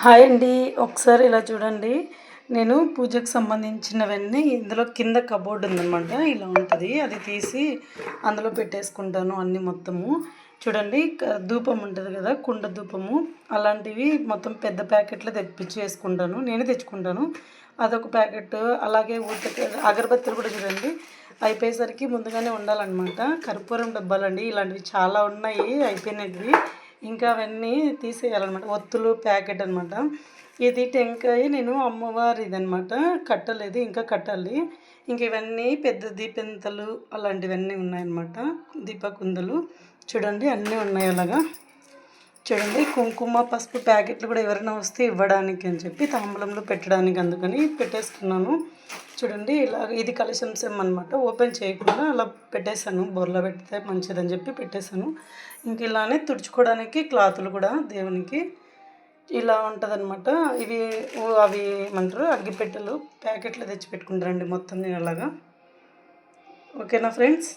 Hi అండి. ఒకసారి ఇలా చూడండి. నేను పూజకు సంబంధించినవన్నీ ఇందులో కింద కబోర్డ్ ఉందనమాట. ఇలా ఉంటది. అది తీసి అందులో పెట్టేసుకుంటాను అన్నీ మొత్తము. చూడండి ధూపం ఉంటది కదా! కుండ ధూపము. అలాంటివి మొత్తం పెద్ద ప్యాకెట్లు తెప్పించేసుకుంటాను. నేనే తెచ్చుకుంటాను. అదొక ప్యాకెట్. అలాగే అగరబత్తులు కూడా చూడండి అయిపోయేసరికి ముందుగానే ఉండాలన్నమాట. కర్పూరం డబ్బాలండి. ఇలాంటివి చాలా ఉన్నాయి అయిపోయినటివి. ఇంకా అవన్నీ తీసేయాలన్నమాట. ఒత్తులు ప్యాకెట్ అనమాట. ఇది టెంకాయ నేను అమ్మవారిదనమాట. కట్టలేదు, ఇంకా కట్టాలి. ఇంక ఇవన్నీ పెద్ద దీపెంతలు అలాంటివన్నీ ఉన్నాయన్నమాట. దీపకుందలు చూడండి అన్నీ ఉన్నాయి అలాగా. చూడండి కుంకుమ పసుపు ప్యాకెట్లు కూడా ఎవరైనా వస్తే ఇవ్వడానికి అని చెప్పి తాంబూలంలో పెట్టడానికి అందుకని పెట్టేసుకున్నాను. చూడండి ఇలా ఇది కలశం సెమ్ అనమాట. ఓపెన్ చేయకుండా అలా పెట్టేశాను. బోర్లో పెడితే మంచిదని చెప్పి పెట్టేశాను. ఇంక ఇలానే తుడుచుకోవడానికి క్లాతులు కూడా దేవునికి ఇలా ఉంటుందన్నమాట. అవి ఏమంటారు అగ్గిపెట్టెలు ప్యాకెట్లు తెచ్చి పెట్టుకుంటారండి మొత్తం నేను అలాగా. ఓకేనా ఫ్రెండ్స్.